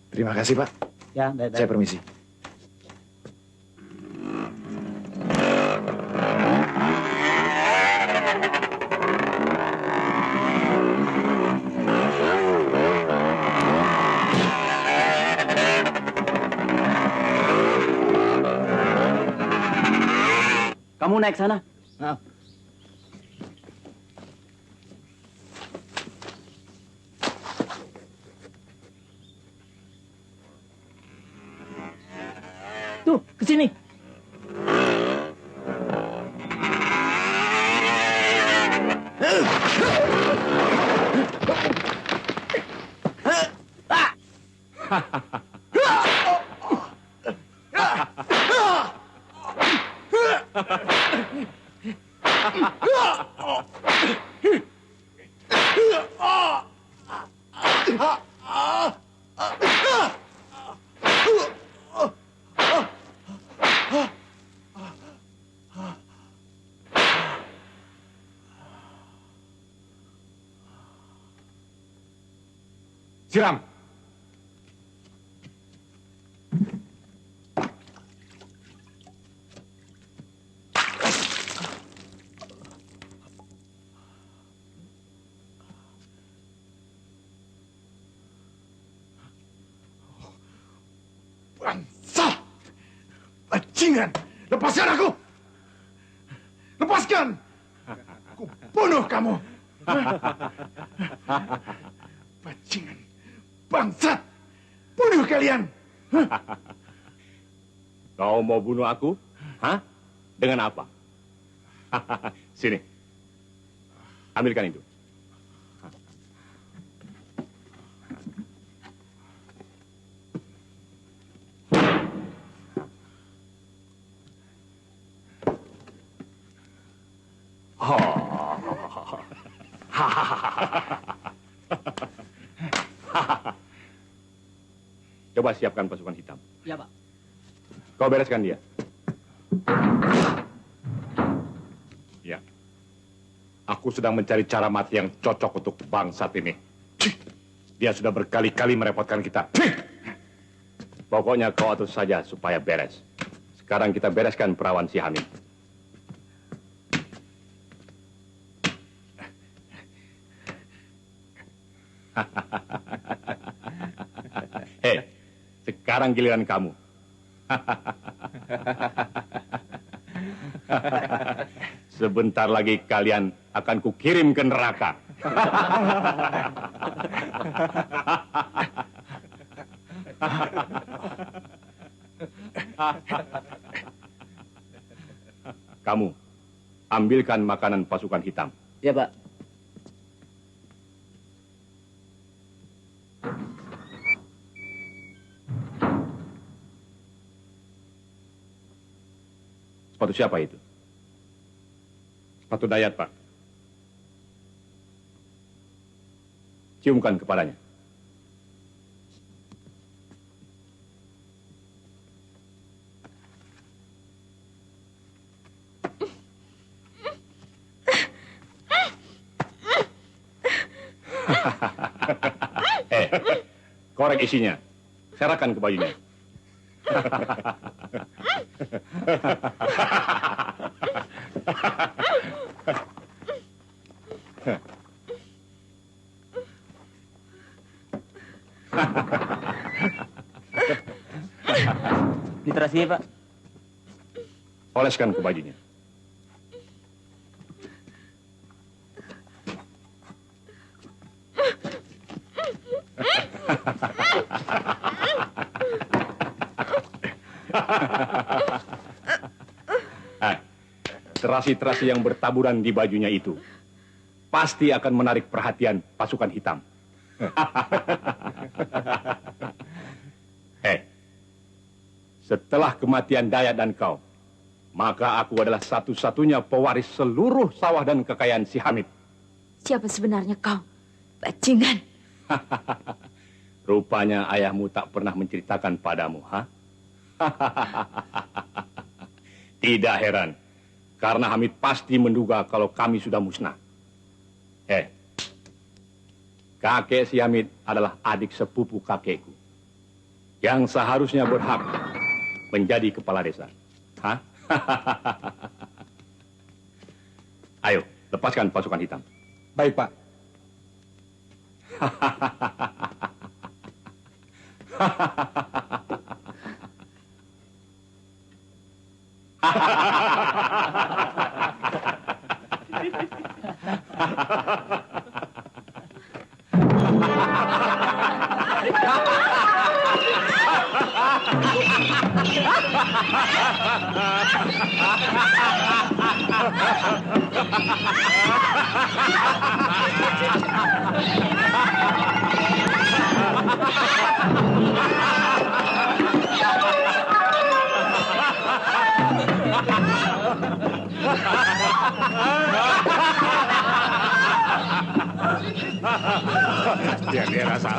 Terima kasih, Pak. Ya, baik-baik. Saya permisi. Kamu naik sana. Nah. Tuh, ke sini. Siram. Bangsa! Bajingan! Lepaskan aku! Lepaskan! Aku bunuh kamu! Bajingan! Bangsat! Bunuh kalian! Kau mau bunuh aku? Hah? Dengan apa? Sini. Ambilkan itu. Coba siapkan pasukan hitam. Ya, Pak. Kau bereskan dia. Ya. Aku sedang mencari cara mati yang cocok untuk bangsat ini. Dia sudah berkali-kali merepotkan kita. Pokoknya kau atur saja supaya beres. Sekarang kita bereskan perawan si Hamid. Hei, sekarang giliran kamu. Sebentar lagi kalian akan kukirim ke neraka. Kamu, ambilkan makanan pasukan hitam. Ya, Pak. Sepatu siapa itu? Sepatu Dayat, Pak. Ciumkan kepalanya. Korek isinya. Serahkan ke bajunya. Literasi, Pak. Oleskan ke bajunya. Terasi-terasi yang bertaburan di bajunya itu pasti akan menarik perhatian pasukan hitam. Setelah kematian Dayat dan kau, maka aku adalah satu-satunya pewaris seluruh sawah dan kekayaan si Hamid. Siapa sebenarnya kau, bajingan? Rupanya ayahmu tak pernah menceritakan padamu, ha? Tidak heran. Karena Hamid pasti menduga kalau kami sudah musnah. Kakek si Hamid adalah adik sepupu kakekku. Yang seharusnya berhak menjadi kepala desa. Hah? Ayo, lepaskan pasukan hitam. Baik, Pak. Dia rasa.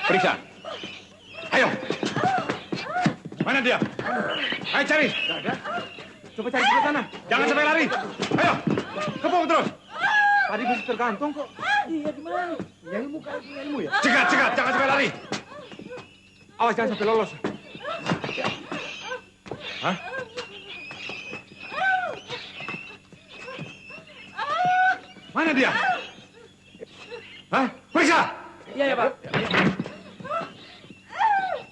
Periksa. Ayo. Mana dia? Ayo cari. Coba cari ke sana. Jangan sampai lari. Ayo. Kepung terus. Tadi bisa tergantung kok. Iya, di mana? Yang muka ilmu ya? Cegat, cegat. Jangan sampai lari. Awas jangan sampai lolos. Hah? Mana dia? Hah? Periksa. Iya, ya, Pak.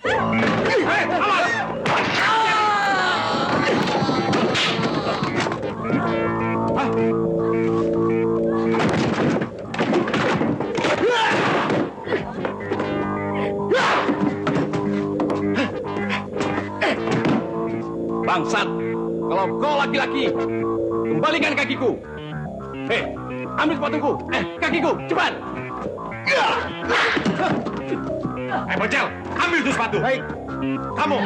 Hei, awas! Hah? Bangsat, kalau kau laki-laki, kembalikan kakiku. Hei, ambil sepatuku. Kakiku, cepat. Bocel, ambil tuh sepatu. Baik. Kamu,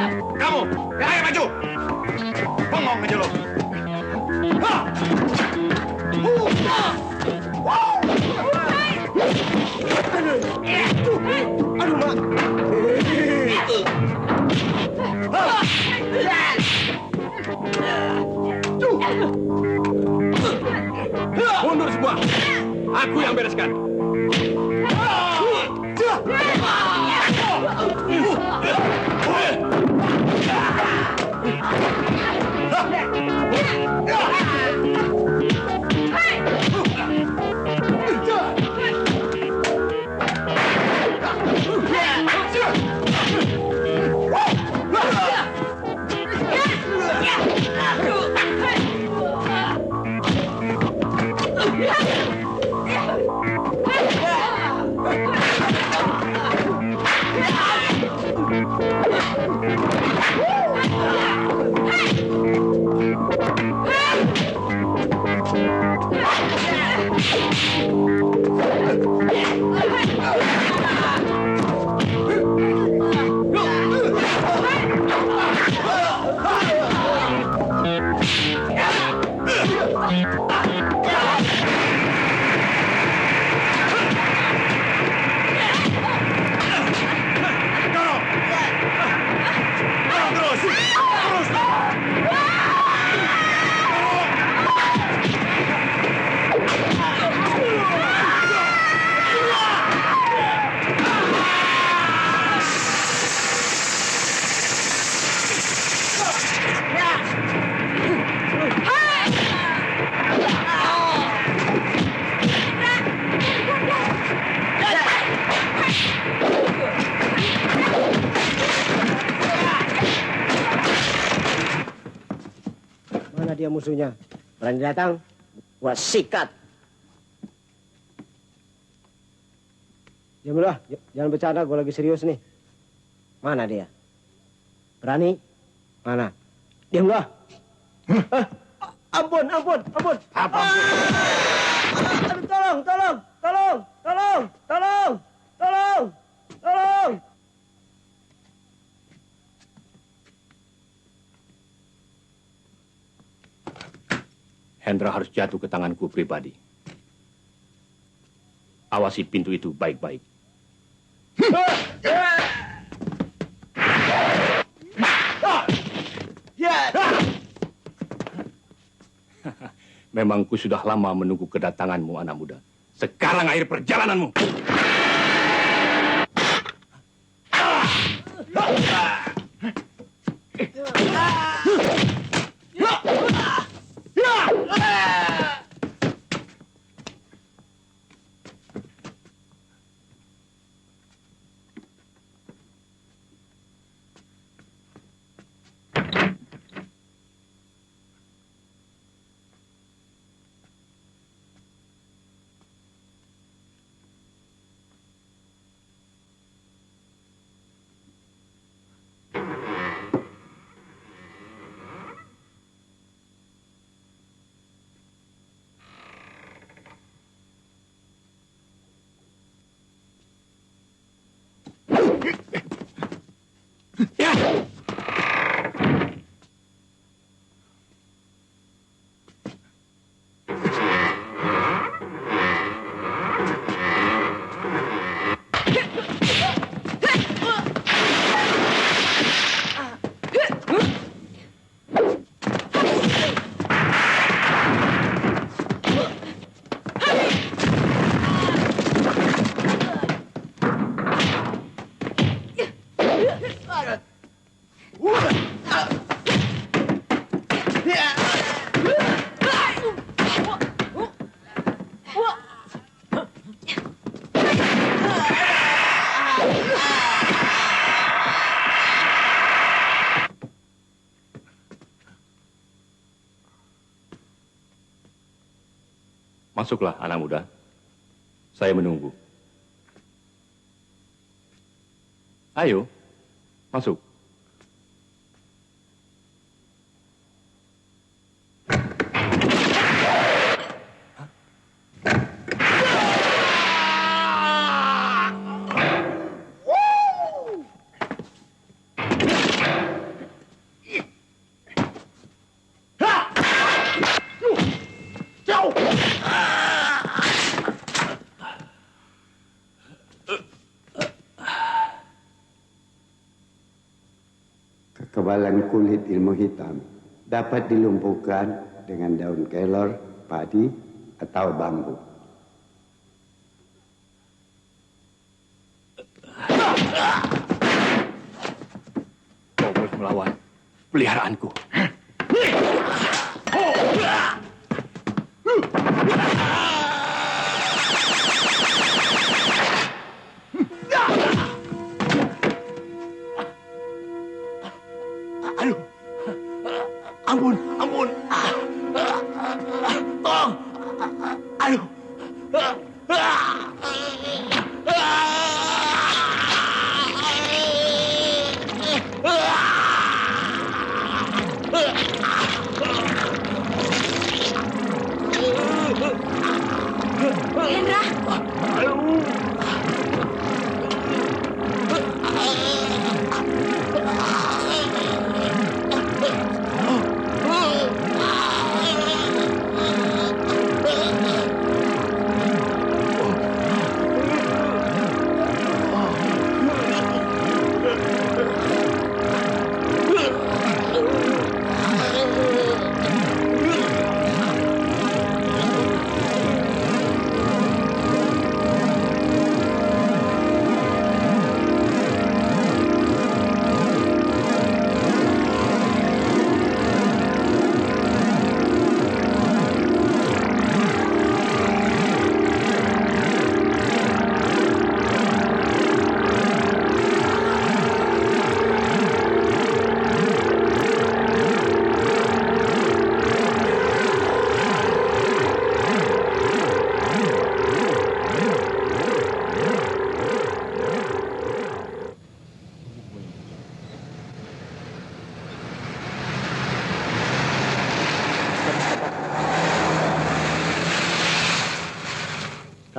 ayo maju. Bengong aja lo. Aduh, Mak. Mundur semua. Aku yang bereskan. saja musuhnya. Berani datang, gua sikat. Diam dulu, jangan bercanda, gua lagi serius nih. Mana dia? Berani? Mana? Diam dulu. Ampun. Apa? Tolong. Hendra harus jatuh ke tanganku pribadi. Awasi pintu itu baik-baik. Memang ku sudah lama menunggu kedatanganmu, anak muda. Sekarang akhir perjalananmu. Masuklah, anak muda. Saya menunggu. Ayo, masuk. Kekebalan kulit ilmu hitam dapat dilumpuhkan dengan daun kelor, padi, atau bambu. Kau harus melawan peliharaanku. Ampun. Tolong. Aduh. Hendra.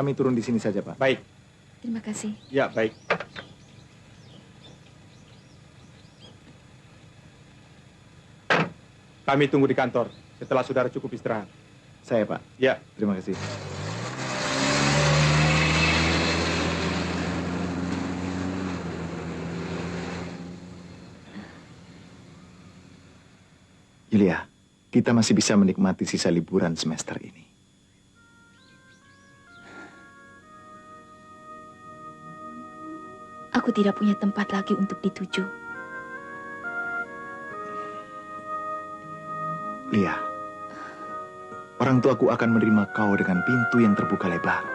Kami turun di sini saja, Pak. Baik. Terima kasih. Ya, baik. Kami tunggu di kantor setelah saudara cukup istirahat. Saya, Pak. Ya. Terima kasih. Yulia, kita masih bisa menikmati sisa liburan semester ini. Aku tidak punya tempat lagi untuk dituju. Lia, orang tuaku akan menerima kau dengan pintu yang terbuka lebar.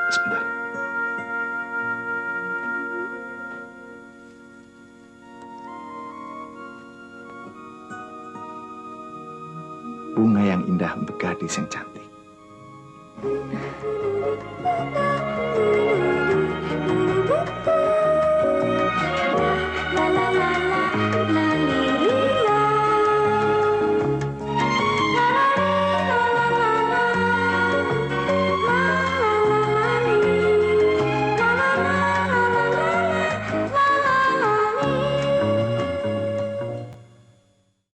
Sebentar. Bunga yang indah untuk gadis yang cantik.